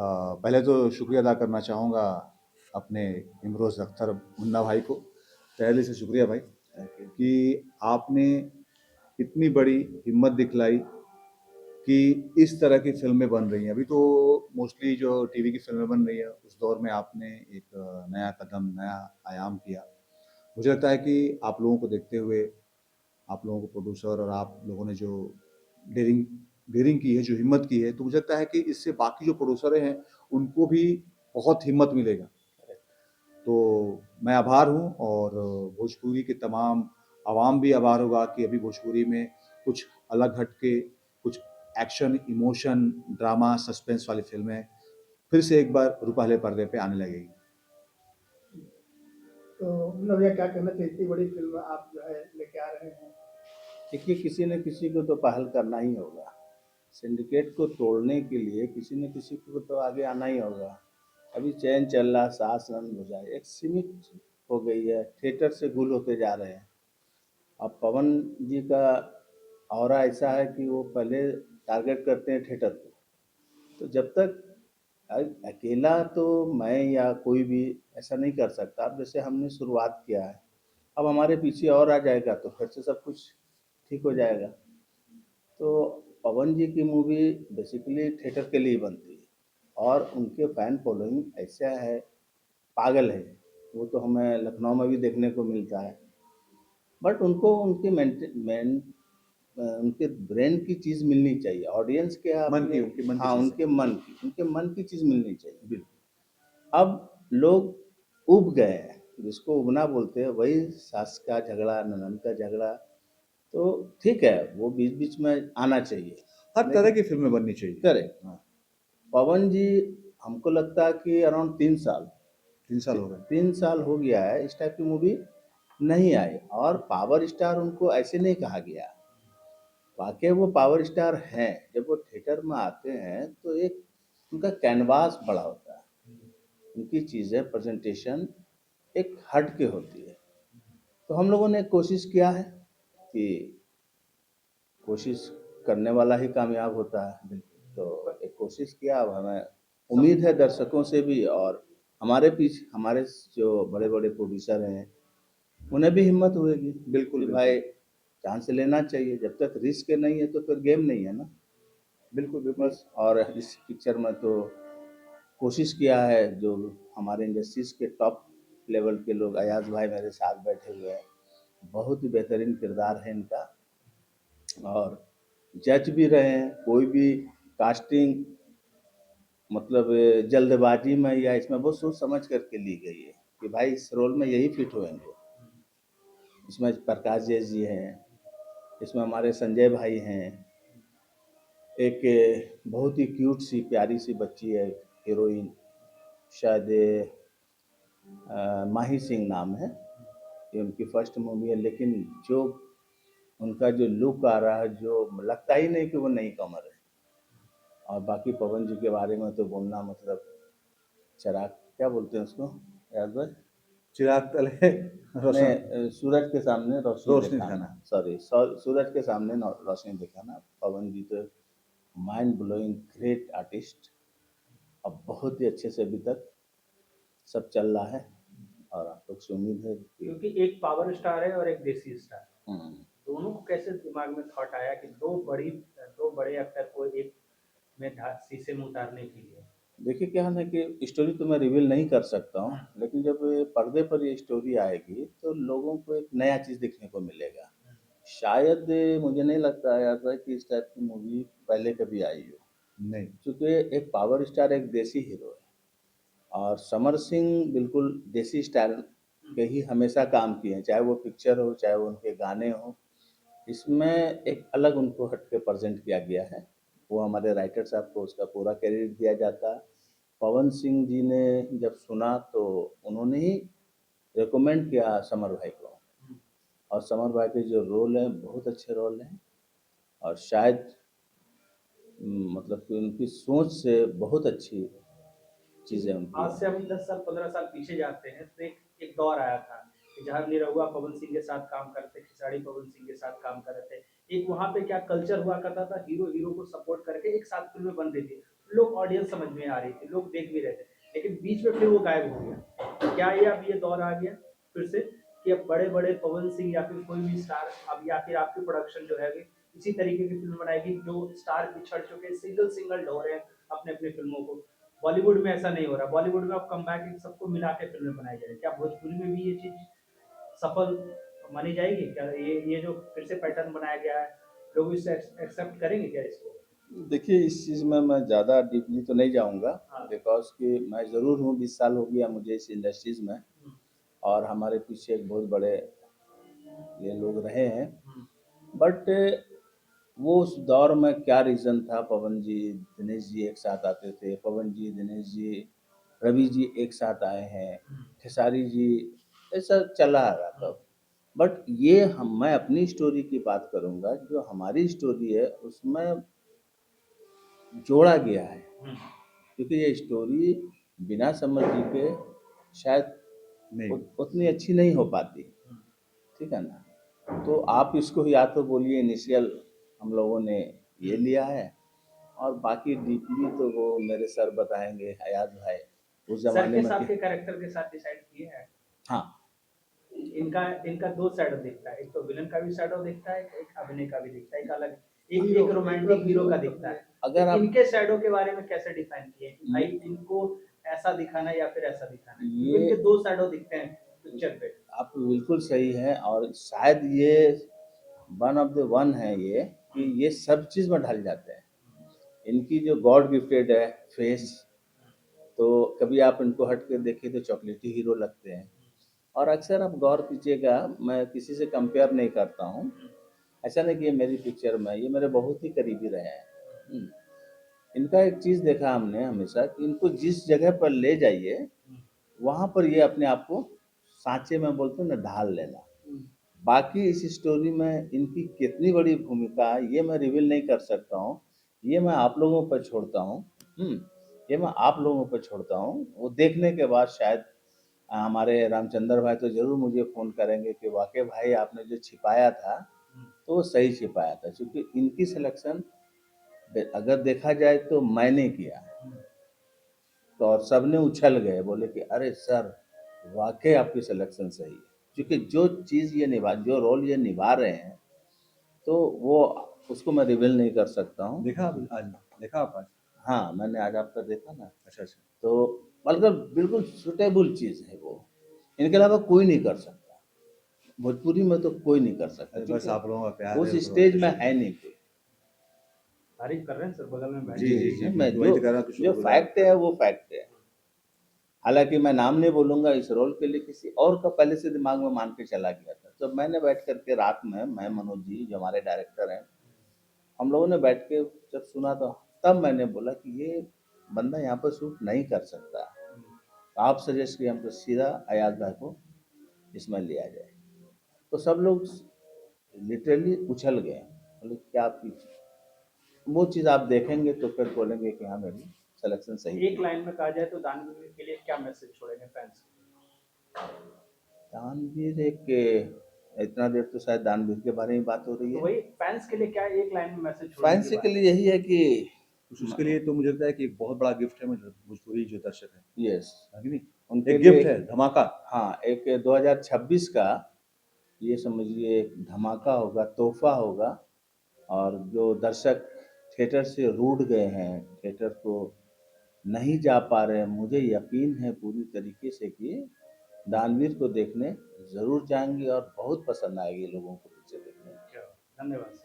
पहले तो शुक्रिया अदा करना चाहूँगा अपने इमरोज़ अख्तर मुन्ना भाई को, तहे दिल से शुक्रिया भाई कि आपने इतनी बड़ी हिम्मत दिखलाई कि इस तरह की फ़िल्में बन रही हैं। अभी तो मोस्टली जो टीवी की फ़िल्में बन रही है, उस दौर में आपने एक नया कदम, नया आयाम किया। मुझे लगता है कि आप लोगों को देखते हुए, आप लोगों को प्रोड्यूसर और आप लोगों ने जो डेयरिंग डेयरिंग की है, जो हिम्मत की है, तो मुझे लगता है कि इससे बाकी जो प्रोड्यूसर हैं, उनको भी बहुत हिम्मत मिलेगा। तो मैं आभार हूँ और भोजपुरी के तमाम आवाम भी आभार होगा कि अभी भोजपुरी में कुछ अलग हट के, कुछ एक्शन, इमोशन, ड्रामा, सस्पेंस वाली फ़िल्में फिर से एक बार रुपहले पर्दे पे आने लगेगी। तो मतलब भैया क्या कहना चाहिए, इतनी बड़ी फ़िल्म आप जो है लेके आ रहे हैं? देखिए, किसी न किसी को तो पहल करना ही होगा। सिंडिकेट को तोड़ने के लिए किसी न किसी को तो आगे आना ही होगा। अभी चैन चल रहा, सास नंद भुजाई एक सीमित हो गई है, थिएटर से गुल होते जा रहे हैं। अब पवन जी का ऑरा ऐसा है कि वो पहले टारगेट करते हैं थिएटर को। तो जब तक अकेला तो मैं या कोई भी ऐसा नहीं कर सकता। अब जैसे हमने शुरुआत किया है, अब हमारे पीछे और आ जाएगा तो फिर से सब कुछ ठीक हो जाएगा। तो पवन जी की मूवी बेसिकली थिएटर के लिए बनती है और उनके फैन फॉलोइंग ऐसा है, पागल है। वो तो हमें लखनऊ में भी देखने को मिलता है। बट उनको उनके उनके ब्रेन की चीज़ मिलनी चाहिए। ऑडियंस के मन अपने, की, उनके मन की हाँ, चीज़ उनके मन की चीज़ मिलनी चाहिए। बिल्कुल। अब लोग उब गए हैं, जिसको उबना बोलते हैं, वही सास का झगड़ा, ननद का झगड़ा। तो ठीक है, वो बीच बीच में आना चाहिए, हर तरह की फ़िल्में बननी चाहिए। करेक्ट। हाँ, पवन जी, हमको लगता है कि अराउंड 3 साल 3 साल हो गए। 3 साल हो गया है इस टाइप की मूवी नहीं आई। और पावर स्टार उनको ऐसे नहीं कहा गया। वाकई वो पावर स्टार हैं। जब वो थिएटर में आते हैं तो एक उनका कैनवास बड़ा होता है, उनकी चीज़ें प्रेजेंटेशन एक हट के होती है। तो हम लोगों ने कोशिश किया है कि कोशिश करने वाला ही कामयाब होता है। तो एक कोशिश किया। अब हमें उम्मीद है दर्शकों से भी, और हमारे पीछे हमारे जो बड़े बड़े प्रोड्यूसर हैं उन्हें भी हिम्मत होगी बिल्कुल, कि बिल्कुल। भाई चांस लेना चाहिए। जब तक रिस्क नहीं है तो फिर गेम नहीं है ना। बिल्कुल, बिल्कुल। बस। और इस पिक्चर में तो कोशिश किया है, जो हमारे इंडस्ट्रीज के टॉप लेवल के लोग, अयाज भाई मेरे साथ बैठे हुए हैं, बहुत ही बेहतरीन किरदार है इनका। और जज भी रहे हैं। कोई भी कास्टिंग मतलब जल्दबाजी में या इसमें बहुत सोच समझ करके ली गई है कि भाई इस रोल में यही फिट होंगे। इसमें प्रकाश जैस जी हैं, इसमें हमारे संजय भाई हैं, एक बहुत ही क्यूट सी प्यारी सी बच्ची है हीरोइन, शायद माही सिंह नाम है। ये उनकी फर्स्ट मूवी है, लेकिन जो उनका जो लुक आ रहा है, जो लगता ही नहीं कि वो नई कमर है। और बाकी पवन जी के बारे में तो बोलना मतलब चिराग, क्या बोलते हैं उसको याद भाई? चिराग तले रोशन नहीं, सूरज के सामने रोशनी रोशनी दिखाना। दिखाना। सॉरी, सूरज के सामने रोशनी दिखाना। पवन जी तो माइंड ब्लोइंग ग्रेट आर्टिस्ट। अब बहुत ही अच्छे से अभी तक सब चल रहा है और आप लोग से उम्मीद है कि क्योंकि एक पावर स्टार है और एक देसी स्टार, हम्म, दोनों को कैसे दिमाग में थॉट आया कि दो बड़े एक्टर को एक में शीशे में उतारने के लिए? देखिए क्या है ना कि स्टोरी तो मैं रिवील नहीं कर सकता हूँ, लेकिन जब ये पर्दे पर ये स्टोरी आएगी तो लोगों को एक नया चीज़ देखने को मिलेगा। शायद मुझे नहीं लगता है यार कि इस टाइप की मूवी पहले कभी आई हो। नहीं, क्योंकि एक पावर स्टार एक देसी हीरो है, और समर सिंह बिल्कुल देसी स्टाइल के ही हमेशा काम किए हैं, चाहे वो पिक्चर हो चाहे वो उनके गाने हो। इसमें एक अलग उनको हट के प्रेजेंट किया गया है। वो हमारे राइटर साहब को उसका पूरा क्रेडिट दिया जाता है। पवन सिंह जी ने जब सुना तो उन्होंने ही रिकमेंड किया समर भाई को। और समर भाई के जो रोल हैं बहुत अच्छे रोल हैं, और शायद मतलब कि उनकी सोच से बहुत अच्छी चीज़ें उनकी आज हैं। से हम 10 साल 15 साल पीछे जाते हैं तो एक दौर आया था कि जहाँ निरहुआ पवन सिंह के साथ काम करते, खिसाड़ी पवन सिंह के साथ काम कर रहे थे। एक वहाँ पे क्या कल्चर हुआ करता था, हीरो हीरो को सपोर्ट करके एक साथ फिल्में बन रही थी। लोग ऑडियंस समझ में आ रही थी, लोग देख भी रहे थे, लेकिन बीच में फिर वो गायब हो गया। क्या ये अब ये दौर आ गया फिर से कि अब बड़े बड़े पवन सिंह या फिर कोई भी स्टार अब या फिर आपकी प्रोडक्शन जो है इसी तरीके की फिल्म बनाएगी जो स्टार बिछड़ चुके सिंगल सिंगल ढो रहे हैं अपने अपने फिल्मों को? बॉलीवुड में ऐसा नहीं हो रहा, बॉलीवुड में अब कम बैक सबको मिला के फिल्में बनाई जा रही है। क्या भोजपुरी में भी ये चीज सफल मानी जाएगी? क्या ये जो फिर से पैटर्न बनाया गया है, लोग इसे एक्सेप्ट करेंगे क्या इसको? देखिए, इस चीज़ में मैं ज़्यादा डीपली तो नहीं जाऊँगा, हाँ। बिकॉज़ कि मैं ज़रूर हूँ, 20 साल हो गया मुझे इस इंडस्ट्रीज़ में, हम्म, और हमारे पीछे एक बहुत बड़े ये लोग रहे हैं। हम्म, बट वो उस दौर में क्या रीज़न था, पवन जी, दिनेश जी एक साथ आते थे, पवन जी, दिनेश जी, रवि जी एक साथ आए हैं, खेसारी जी, ऐसा चला आ रहा था। बट ये मैं अपनी स्टोरी की बात करूँगा, जो हमारी स्टोरी है उसमें जोड़ा गया है, हम्म, क्योंकि ये स्टोरी बिना समर जी के शायद नहीं उतनी अच्छी नहीं हो पाती, ठीक है ना। तो आप इसको या तो बोलिए इनिशियल हम लोगों ने ये लिया है, और बाकी डीपली तो वो मेरे सर बताएंगे, हयात भाई उस सर जमाने के में साथ कि के कैरेक्टर के साथ डिसाइड किए हैं? हाँ, इनका इनका दो शैडो दिखता है, एक तो विलन का भी शैडो दिखता है, एक अभिनय का भी दिखता है, एक अलग एक हीरो, एक रोमांटिक हीरो का दिखता है। अगर तो आप इनके शैडो के बारे में कैसे डिफाइन किए कि भाई इनको ऐसा दिखाना या फिर ऐसा दिखाना है? क्योंकि ये इनके दो शैडो दिखते हैं पिक्चर पे। आप बिल्कुल सही है, और शायद ये वन ऑफ द वन है ये, कि ये सब चीज़ में ढल जाते हैं। इनकी जो गॉड गिफ्टेड है फेस, तो कभी आप इनको हट के देखिए तो चॉकलेटी हीरो लगते हैं। और अक्सर आप गौर कीजिएगा, मैं किसी से कंपेयर नहीं करता हूँ, ऐसा नहीं कि ये मेरी पिक्चर में, ये मेरे बहुत ही करीबी रहे हैं। इनका एक चीज़ देखा हमने हमेशा कि इनको जिस जगह पर ले जाइए, वहाँ पर ये अपने आप को सांचे में बोलते हैं ना, ढाल लेना। बाकी इस स्टोरी में इनकी कितनी बड़ी भूमिका है ये मैं रिवील नहीं कर सकता हूँ, ये मैं आप लोगों पर छोड़ता हूँ। ये मैं आप लोगों पर छोड़ता हूँ, वो देखने के बाद शायद हमारे रामचंद्र भाई तो ज़रूर मुझे फ़ोन करेंगे कि वाकई भाई आपने जो छिपाया था तो वो सही छिपाया था, क्योंकि इनकी सिलेक्शन अगर देखा जाए तो मैंने किया, तो और सबने उछल गए, बोले कि अरे सर वाकई आपकी सिलेक्शन सही है, क्योंकि जो चीज़ ये निभा, जो रोल ये निभा रहे हैं, तो वो उसको मैं रिवील नहीं कर सकता हूँ। देखा आप आज? देखा आप आज? हाँ, मैंने आज आपका देखा ना, अच्छा अच्छा। तो मतलब बिल्कुल सुटेबल चीज़ है वो, इनके अलावा कोई नहीं कर सकता, भोजपुरी में तो कोई नहीं कर सकता, अरे बस क्योंकि आप लोगों का प्यार है उस तो स्टेज में शुक्रिया। है नहीं कोई। तारीफ कर रहे हैं सर बगल में बैठ जी जी जी जी, जी, मैं वही जो तो कह रहा हूँ कि जो शुक्रगुजार फैक्ट है वो फैक्ट है। हालांकि मैं नाम नहीं बोलूंगा, इस रोल के लिए किसी और का पहले से दिमाग में मान के चला गया था। तो मैंने बैठ करके रात में, मैं मनोज जी जो हमारे डायरेक्टर हैं, हम लोगों ने बैठ के जब सुना तो तब मैंने बोला कि ये बंदा यहाँ पर शूट नहीं कर सकता, तो आप सजेस्ट किए हमको सीधा अयाज भाई को इसमें लिया जाए। तो सब लोग लिटरली उछल गए, बोले क्या आपकी वो चीज़ आप देखेंगे तो फिर बोलेंगे कि हाँ मेरी सिलेक्शन सही एक थी। लाइन में कहा जाए तो दानवीर के लिए क्या मैसेज छोड़ेंगे फैंस को? दानवीर एक, इतना देर तो शायद दानवीर के बारे में बात हो रही तो है। वही फैंस के लिए क्या एक लाइन में मैसेज छोड़ने फैंस की के बात? लिए यही है कि कुछ उसके लिए तो मुझे लगता है कि एक बहुत बड़ा गिफ्ट है मुझे भोजपुरी जो दर्शक है, यस, है कि नहीं? उनके एक लिए गिफ्ट है, धमाका। हाँ, एक 2026 का ये समझिए एक धमाका होगा, तोहफा होगा। और जो दर्शक थिएटर से रूठ गए हैं, थिएटर को नहीं जा पा रहे हैं, मुझे यकीन है पूरी तरीके से कि दानवीर को देखने ज़रूर जाएंगे और बहुत पसंद आएगी लोगों को पिक्चर देखने। धन्यवाद।